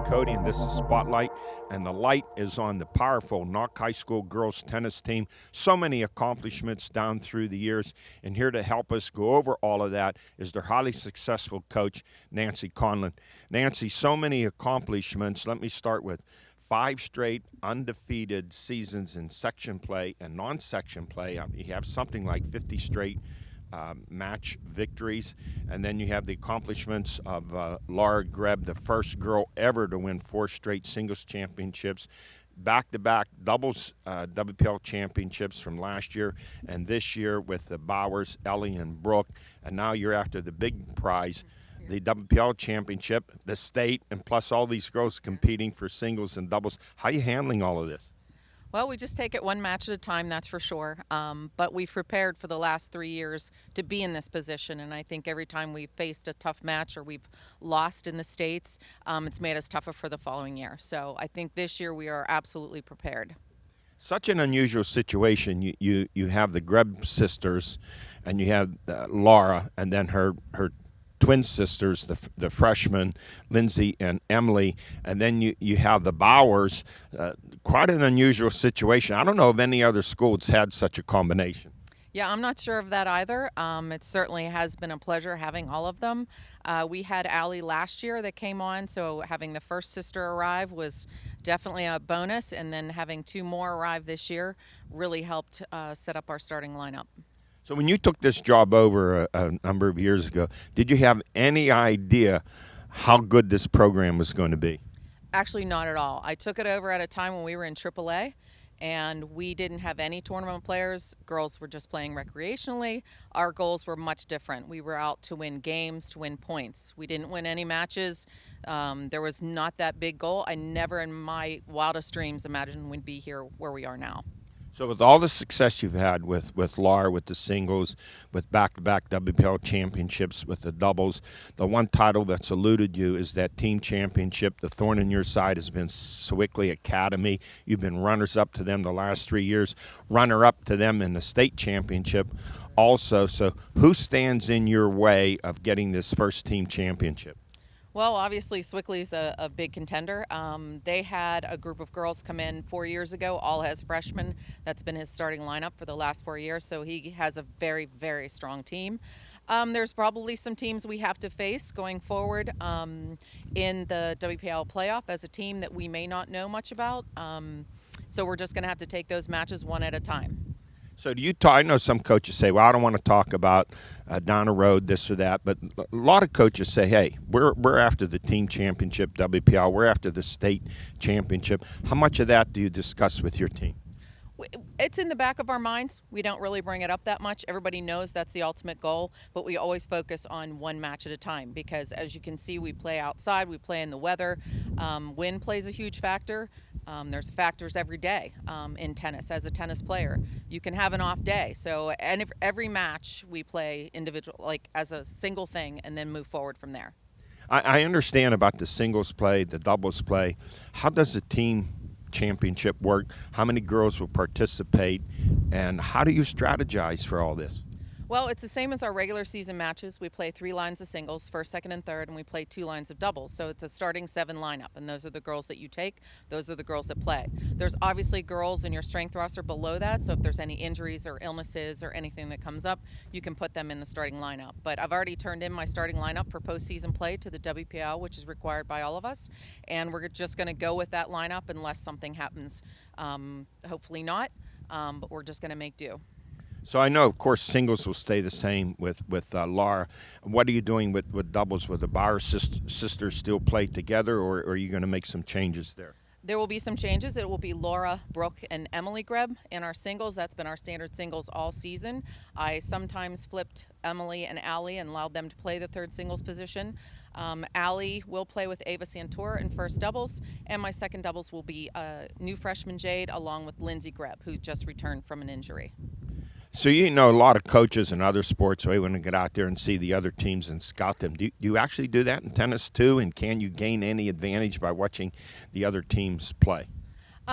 Codi, and this is Spotlight. And the light is on the powerful Knoch High School girls tennis team. So many accomplishments down through the years. And here to help us go over all of that is their highly successful coach, Nancy Conlon. Nancy, so many accomplishments. Let me start with 5 straight undefeated seasons in section play and non-section play. You have something like 50 straight match victories, and then you have the accomplishments of Laura Greb, the first girl ever to win 4 straight singles championships, back-to-back doubles WPL championships from last year and this year with the Bowers, Ellie, and Brooke, and now you're after the big prize, the WPL championship, the state, and plus all these girls competing for singles and doubles. How are you handling all of this? Well, we just take it one match at a time, that's for sure. But we've prepared for the last 3 years to be in this position, and I think every time we've faced a tough match or we've lost in the States, it's made us tougher for the following year. So I think this year we are absolutely prepared. Such an unusual situation. You have the Greb sisters, and you have Laura, and then her twin sisters, the freshmen, Lindsey and Emily, and then you have the Bowers. Quite an unusual situation. I don't know if any other school has had such a combination. Yeah, I'm not sure of that either. It certainly has been a pleasure having all of them. We had Allie last year that came on, so having the first sister arrive was definitely a bonus, and then having 2 more arrive this year really helped set up our starting lineup. So when you took this job over a number of years ago, did you have any idea how good this program was going to be? Actually, not at all. I took it over at a time when we were in AAA, and we didn't have any tournament players. Girls were just playing recreationally. Our goals were much different. We were out to win games, to win points. We didn't win any matches. There was not that big goal. I never in my wildest dreams imagined we'd be here where we are now. So with all the success you've had with Laura, with the singles, with back-to-back WPL championships, with the doubles, the one title that's eluded you is that team championship. The thorn in your side has been Sewickley Academy. You've been runners-up to them the last 3 years, runner-up to them in the state championship also. So who stands in your way of getting this first team championship? Well, obviously, Sewickley's a big contender. They had a group of girls come in 4 years ago, all as freshmen. That's been his starting lineup for the last 4 years, so he has a very, very strong team. There's probably some teams we have to face going forward in the WPL playoff as a team that we may not know much about. So we're just going to have to take those matches one at a time. So do you talk, I know some coaches say, well, I don't want to talk about down the road, this or that, but a lot of coaches say, hey, we're after the team championship, WPL, we're after the state championship. How much of that do you discuss with your team? It's in the back of our minds. We don't really bring it up that much. Everybody knows that's the ultimate goal, but we always focus on one match at a time because, as you can see, we play outside, we play in the weather. Wind plays a huge factor. There's factors every day in tennis. As a tennis player, you can have an off day. So every match we play individual, like as a single thing, and then move forward from there. I understand about the singles play, the doubles play. How does the team championship work? How many girls will participate, and how do you strategize for all this? Well, it's the same as our regular season matches. We play 3 lines of singles, first, second, and third, and we play 2 lines of doubles. So it's a starting 7 lineup, and those are the girls that you take. Those are the girls that play. There's obviously girls in your strength roster below that, so if there's any injuries or illnesses or anything that comes up, you can put them in the starting lineup. But I've already turned in my starting lineup for postseason play to the WPL, which is required by all of us, and we're just going to go with that lineup unless something happens. Hopefully not, but we're just going to make do. So I know, of course, singles will stay the same with Laura. What are you doing with doubles? Will the Bauer sisters still play together, or are you going to make some changes there? There will be some changes. It will be Laura, Brooke, and Emily Greb in our singles. That's been our standard singles all season. I sometimes flipped Emily and Allie and allowed them to play the third singles position. Allie will play with Ava Santor in first doubles, and my second doubles will be new freshman Jade along with Lindsey Greb, who just returned from an injury. So you know a lot of coaches in other sports, they want to get out there and see the other teams and scout them. Do you actually do that in tennis too, and can you gain any advantage by watching the other teams play?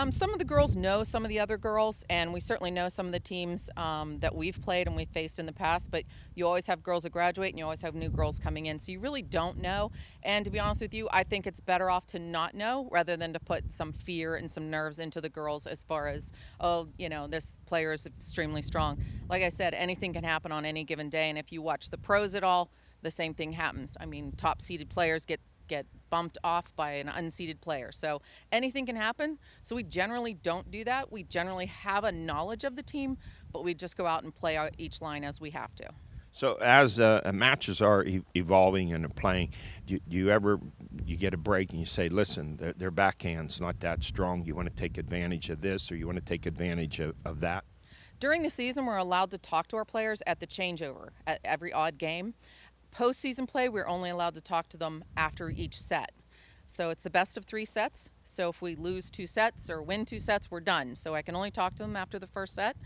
Some of the girls know some of the other girls, and we certainly know some of the teams that we've played and we've faced in the past, but you always have girls that graduate and you always have new girls coming in, so you really don't know. And to be honest with you, I think it's better off to not know rather than to put some fear and some nerves into the girls as far as, oh, this player is extremely strong. Like I said, anything can happen on any given day, and if you watch the pros at all, the same thing happens. I mean, top seeded players get bumped off by an unseeded player. So anything can happen. So we generally don't do that. We generally have a knowledge of the team, but we just go out and play out each line as we have to. So as matches are evolving and are playing, do you ever get a break and you say, listen, their backhand's not that strong. You want to take advantage of this or you want to take advantage of that? During the season, we're allowed to talk to our players at the changeover at every odd game. Postseason play, we're only allowed to talk to them after each set. So it's the best of 3 sets. So if we lose 2 sets or win 2 sets, we're done. So I can only talk to them after the first set.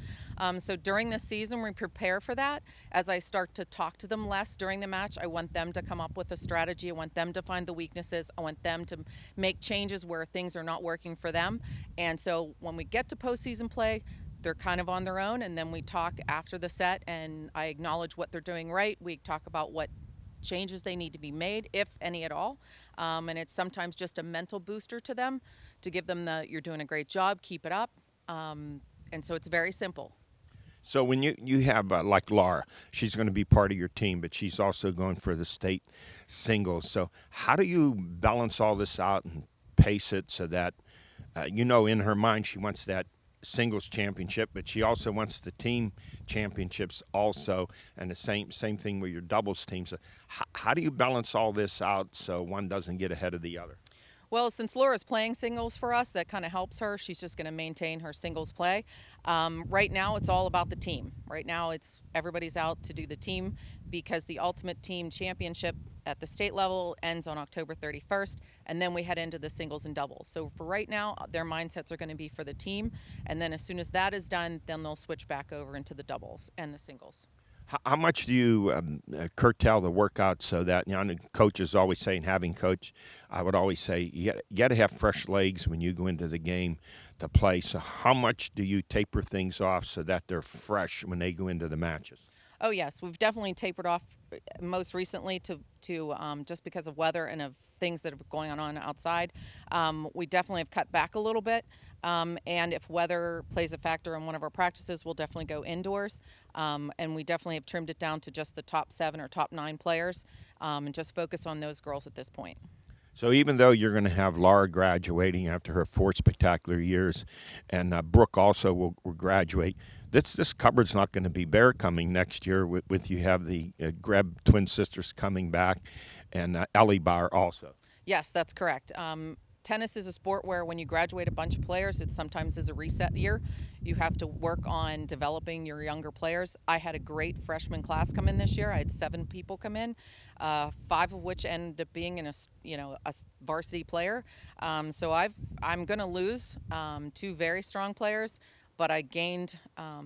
So during the season, we prepare for that. As I start to talk to them less during the match, I want them to come up with a strategy. I want them to find the weaknesses. I want them to make changes where things are not working for them. And so when we get to postseason play, they're kind of on their own, and then we talk after the set, and I acknowledge what they're doing right. We talk about what changes they need to be made, if any at all. And it's sometimes just a mental booster to them to give them you're doing a great job, keep it up. And so it's very simple. So when you have, like Laura, she's going to be part of your team, but she's also going for the state singles. So how do you balance all this out and pace it so that, in her mind she wants that singles championship, but she also wants the team championships also, and the same thing with your doubles team. So how do you balance all this out so one doesn't get ahead of the other? Well, since Laura's playing singles for us, that kind of helps her. She's just going to maintain her singles play. Right now, it's all about the team. Right now, it's everybody's out to do the team because the Ultimate Team Championship at the state level ends on October 31st, and then we head into the singles and doubles. So for right now, their mindsets are going to be for the team, and then as soon as that is done, then they'll switch back over into the doubles and the singles. How much do you curtail the workout so that, the coach is always saying, having coach, I would always say you got to have fresh legs when you go into the game to play. So how much do you taper things off so that they're fresh when they go into the matches? Oh yes, we've definitely tapered off most recently to just because of weather and of things that are going on outside. We definitely have cut back a little bit, and if weather plays a factor in one of our practices, we'll definitely go indoors. And we definitely have trimmed it down to just the top 7 or top 9 players, and just focus on those girls at this point. So even though you're going to have Laura graduating after her 4 spectacular years, and Brooke also will graduate, this cupboard's not going to be bare coming next year. With you have the Greb twin sisters coming back, and Ellie Bauer also. Yes, that's correct. Tennis is a sport where when you graduate a bunch of players, it sometimes is a reset year. You have to work on developing your younger players. I had a great freshman class come in this year. I had 7 people come in, 5 of which ended up being a varsity player. So I'm going to lose 2 very strong players, but I gained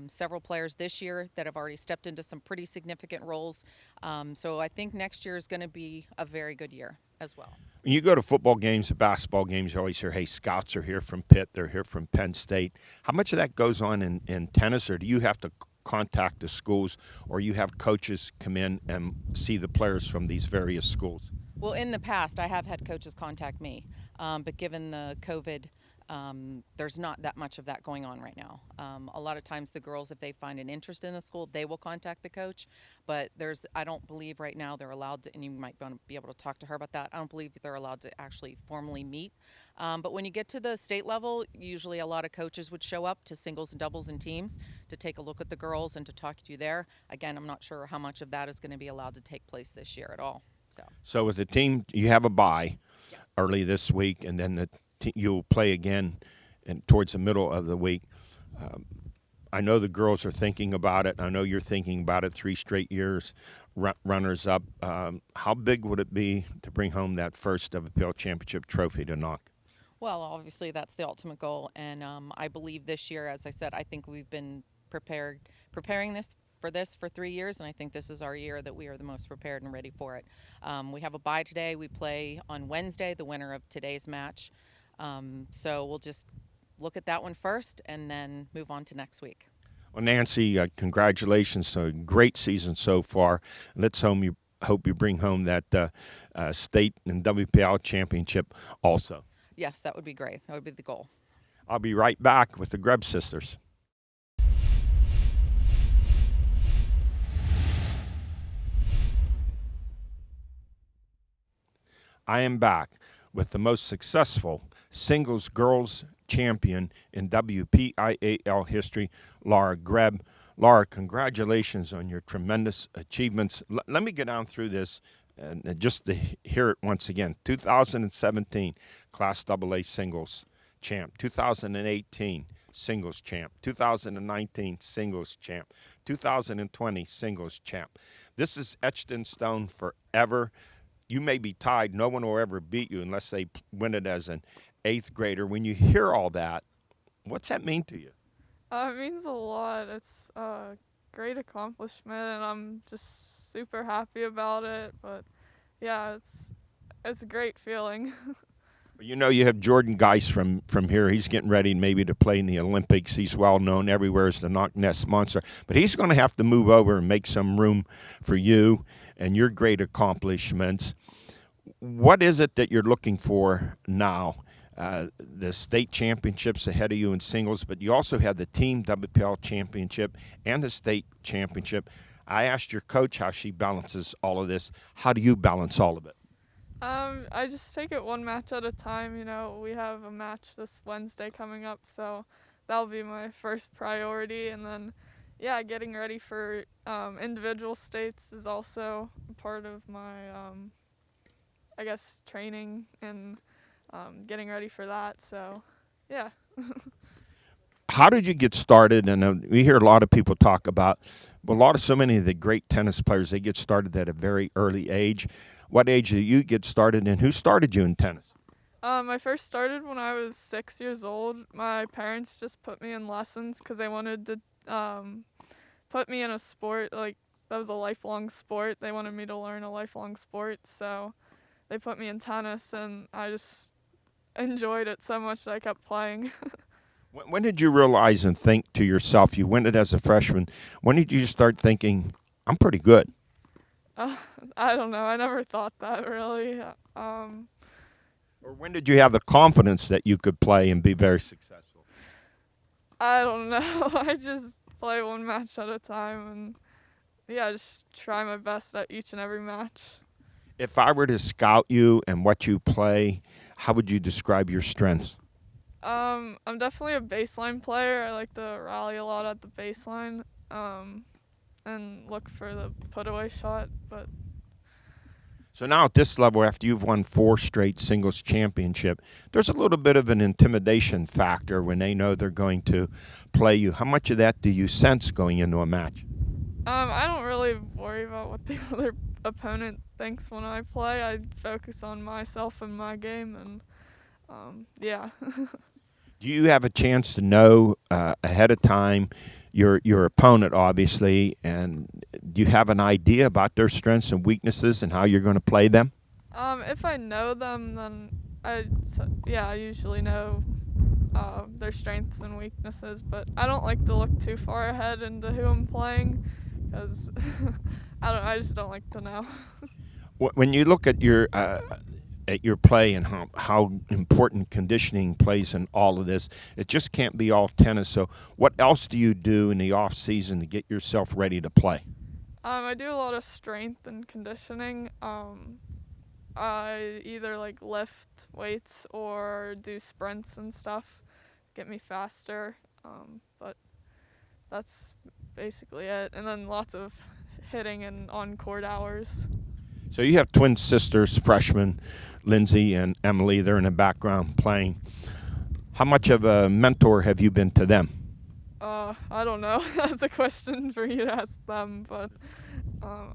several players this year that have already stepped into some pretty significant roles. So I think next year is going to be a very good year as well. When you go to football games or basketball games, you always hear, hey, scouts are here from Pitt, they're here from Penn State. How much of that goes on in tennis, or do you have to contact the schools, or you have coaches come in and see the players from these various schools? Well, in the past, I have had coaches contact me, but given the COVID, there's not that much of that going on right now. A lot of times the girls, if they find an interest in the school, they will contact the coach, but I don't believe right now they're allowed to, and you might be able to talk to her about that, I don't believe they're allowed to actually formally meet. But when you get to the state level, usually a lot of coaches would show up to singles and doubles and teams to take a look at the girls and to talk to you there. Again, I'm not sure how much of that is going to be allowed to take place this year at all. So with the team, you have a bye Yes. early this week, and then you'll play again towards the middle of the week. I know the girls are thinking about it. I know you're thinking about it. 3 straight years, runners up. How big would it be to bring home that first WPL championship trophy to Knoch? Well, obviously that's the ultimate goal, and I believe this year, as I said, I think we've been preparing this for 3 years, and I think this is our year that we are the most prepared and ready for it. We have a bye today. We play on Wednesday, the winner of today's match. So we'll just look at that one first and then move on to next week. Well, Nancy, congratulations. A great season so far. Let's hope you bring home that state and WPL championship also. Yes, that would be great. That would be the goal. I'll be right back with the Greb sisters. I am back with the most successful singles girls champion in WPIAL history, Laura Greb. Laura, congratulations on your tremendous achievements. Let me get down through this and just to hear it once again. 2017 Class AA singles champ. 2018 singles champ. 2019 singles champ. 2020 singles champ. This is etched in stone forever. You may be tied. No one will ever beat you unless they win it as an 8th grader. When you hear all that, what's that mean to you? It means a lot. It's a great accomplishment, and I'm just super happy about it. But yeah, it's a great feeling. You know, you have Jordan Geis from here. He's getting ready maybe to play in the Olympics. He's well known everywhere as the Knoch Nest monster. But he's going to have to move over and make some room for you and your great accomplishments. What is it that you're looking for now? The state championships ahead of you in singles, but you also have the team WPL championship and the state championship. I asked your coach how she balances all of this. How do you balance all of it? I just take it one match at a time. You know, we have a match this Wednesday coming up, so that'll be my first priority. And then, yeah, getting ready for individual states is also a part of my, I guess, training and getting ready for that. So, yeah. How did you get started? And we hear a lot of people talk about, so many of the great tennis players, they get started at a very early age. What age did you get started, and who started you in tennis? I first started when I was 6 years old. My parents just put me in lessons because they wanted to put me in a sport, like that was a lifelong sport. They wanted me to learn a lifelong sport, so they put me in tennis, and I just enjoyed it so much that I kept playing. When did you realize and think to yourself, you went it as a freshman, when did you start thinking, I'm pretty good? I don't know. I never thought that, really. Or when did you have the confidence that you could play and be very successful? I don't know. I just play one match at a time, and, yeah, just try my best at each and every match. If I were to scout you and what you play, how would you describe your strengths? I'm definitely a baseline player. I like to rally a lot at the baseline. And look for the put-away shot. But So now at this level, after you've won 4 straight singles championship, there's a little bit of an intimidation factor when they know they're going to play you. How much of that do you sense going into a match? I don't really worry about what the other opponent thinks when I play. I focus on myself and my game, and yeah. Do you have a chance to know ahead of time your opponent, obviously, and do you have an idea about their strengths and weaknesses and how you're going to play them? If I know them, then I usually know their strengths and weaknesses, but I don't like to look too far ahead into who I'm playing because I just don't like to know. When you look at your play and how important conditioning plays in all of this, it just can't be all tennis. So what else do you do in the off season to get yourself ready to play? I do a lot of strength and conditioning. I either lift weights or do sprints and stuff, get me faster. But that's basically it. And then lots of hitting and on-court hours. So you have twin sisters, freshmen, Lindsey and Emily. They're in the background playing. How much of a mentor have you been to them? I don't know. That's a question for you to ask them. But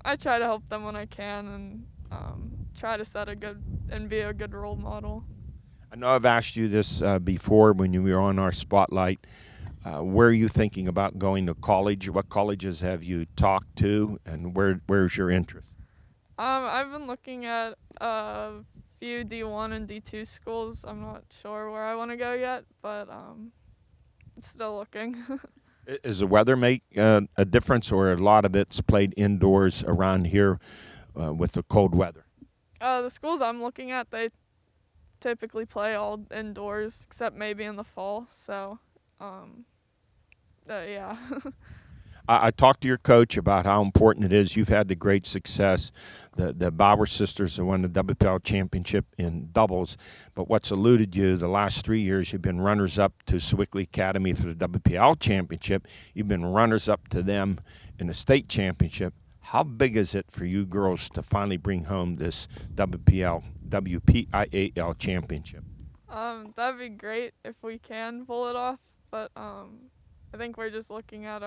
I try to help them when I can and try to set a good and be a good role model. I know I've asked you this before when you were on our spotlight. Where are you thinking about going to college? What colleges have you talked to, and where's your interest? I've been looking at a few D1 and D2 schools. I'm not sure where I want to go yet, but still looking. Does the weather make a difference, or a lot of it's played indoors around here with the cold weather? The schools I'm looking at, they typically play all indoors, except maybe in the fall. So, yeah. I talked to your coach about how important it is. You've had the great success. The Bauer sisters have won the WPL championship in doubles. But what's eluded you the last 3 years, you've been runners-up to Sewickley Academy for the WPL championship. You've been runners-up to them in the state championship. How big is it for you girls to finally bring home this WPIAL championship? That'd be great if we can pull it off. But I think we're just looking at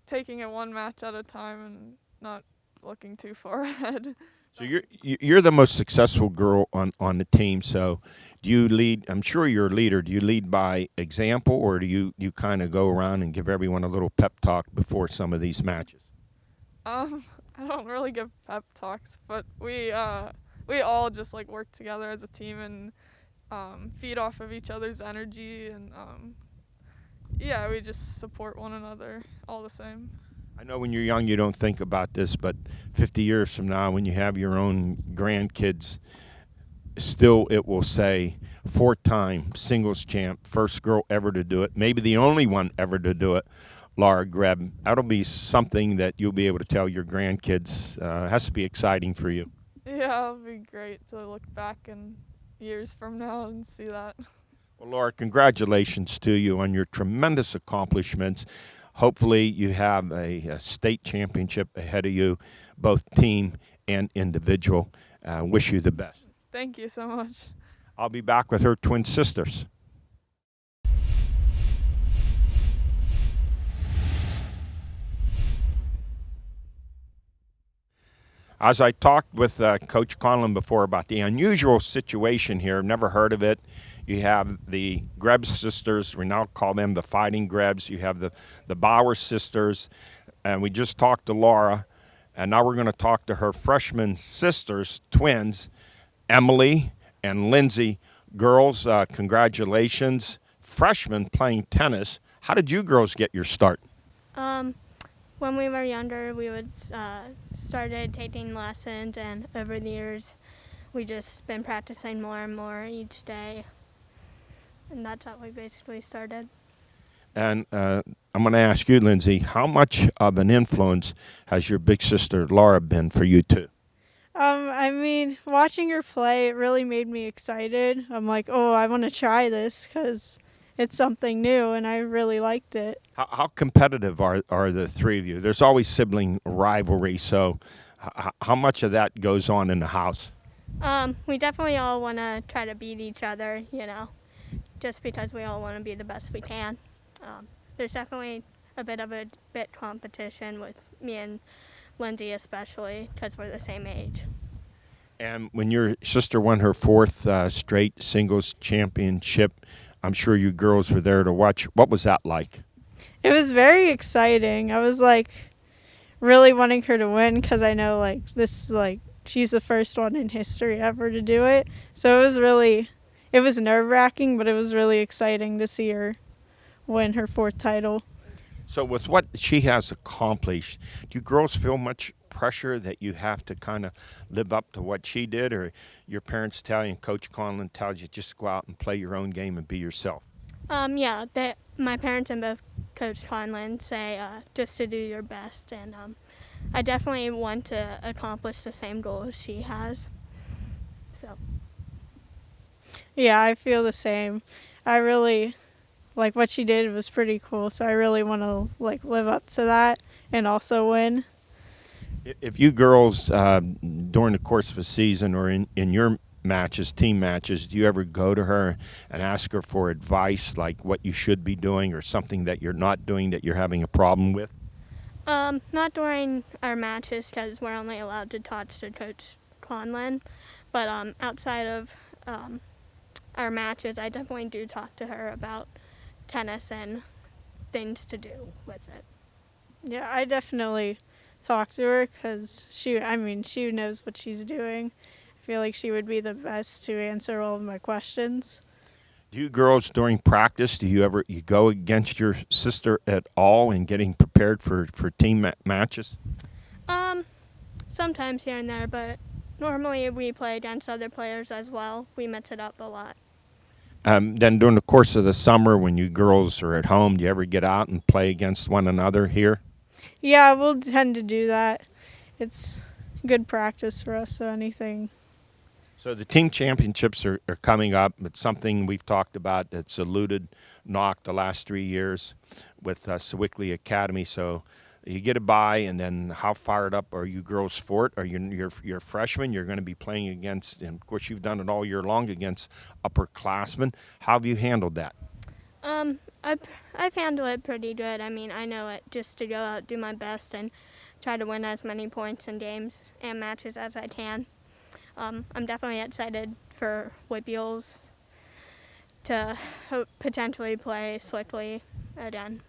taking it one match at a time and not looking too far ahead. So you're the most successful girl on the team. So do you lead? I'm sure you're a leader. Do you lead by example, or do you kind of go around and give everyone a little pep talk before some of these matches? I don't really give pep talks, but we all just like work together as a team and feed off of each other's energy, and yeah, we just support one another all the same. I know when you're young you don't think about this, but 50 years from now when you have your own grandkids, still it will say 4-time singles champ, first girl ever to do it, maybe the only one ever to do it, Laura Greb. That'll be something that you'll be able to tell your grandkids. It has to be exciting for you. Yeah, it'll be great to look back in years from now and see that. Well, Laura, congratulations to you on your tremendous accomplishments. Hopefully you have a state championship ahead of you, both team and individual. Wish you the best. Thank you so much. I'll be back with her twin sisters. As I talked with Coach Conlon before about the unusual situation here, never heard of it. You have the Greb sisters, we now call them the Fighting Grebs. You have the Bauer sisters, and we just talked to Laura, and now we're going to talk to her freshman sisters, twins, Emily and Lindsey. Girls, congratulations. Freshmen playing tennis. How did you girls get your start? When we were younger, we would started taking lessons, and over the years, we just been practicing more and more each day, and that's how we basically started. And I'm going to ask you, Lindsey, how much of an influence has your big sister Laura been for you too? I mean, watching her play, it really made me excited. I'm like, oh, I want to try this because it's something new, and I really liked it. How competitive are the three of you? There's always sibling rivalry, so how much of that goes on in the house? We definitely all want to try to beat each other, just because we all want to be the best we can. There's definitely a bit competition with me and Lindsey, especially because we're the same age. And when your sister won her fourth straight singles championship, I'm sure you girls were there to watch. What was that like? It was very exciting. I was really wanting her to win because I know she's the first one in history ever to do it. So it was nerve-wracking, but it was really exciting to see her win her fourth title. So with what she has accomplished, do you girls feel much pressure that you have to kind of live up to what she did, or your parents tell you and Coach Conlon tells you just go out and play your own game and be yourself? Yeah, my parents and both Coach Conlon say just to do your best, and I definitely want to accomplish the same goal as she has. So. Yeah, I feel the same. I really what she did was pretty cool, so I really want to live up to that and also win. If you girls, during the course of a season or in your matches, team matches, do you ever go to her and ask her for advice, like what you should be doing or something that you're not doing that you're having a problem with? Not during our matches because we're only allowed to talk to Coach Conlon, but outside of our matches, I definitely do talk to her about tennis and things to do with it. Yeah, I definitely talk to her because she knows what she's doing. feel like she would be the best to answer all of my questions. Do you girls during practice, you go against your sister at all in getting prepared for team matches? Sometimes here and there, but normally we play against other players as well. We mix it up a lot. Then during the course of the summer when you girls are at home, do you ever get out and play against one another here? Yeah, we'll tend to do that. It's good practice for us, so anything. So the team championships are coming up. It's something we've talked about that's eluded Knoch the last 3 years with Sewickley Academy. So you get a bye, and then how fired up are you girls for it? Are you're freshmen? You're going to be playing against, and of course you've done it all year long against upperclassmen. How have you handled that? I've handled it pretty good. I mean, I know it just to go out, do my best, and try to win as many points in games and matches as I can. I'm definitely excited for Whippeals to potentially play Sewickley again.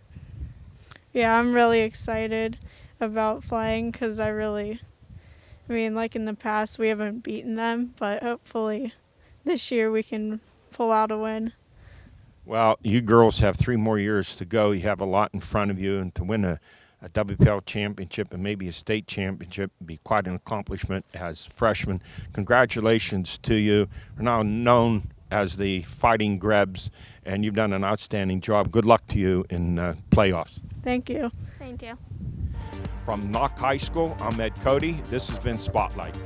Yeah, I'm really excited about flying because like in the past we haven't beaten them, but hopefully this year we can pull out a win. Well, you girls have 3 more years to go. You have a lot in front of you, and to win a WPL championship and maybe a state championship would be quite an accomplishment as freshmen. Congratulations to you. You're now known as the Fighting Grebs, and you've done an outstanding job. Good luck to you in playoffs. Thank you. Thank you. From Knoch High School, I'm Codi. This has been Spotlight.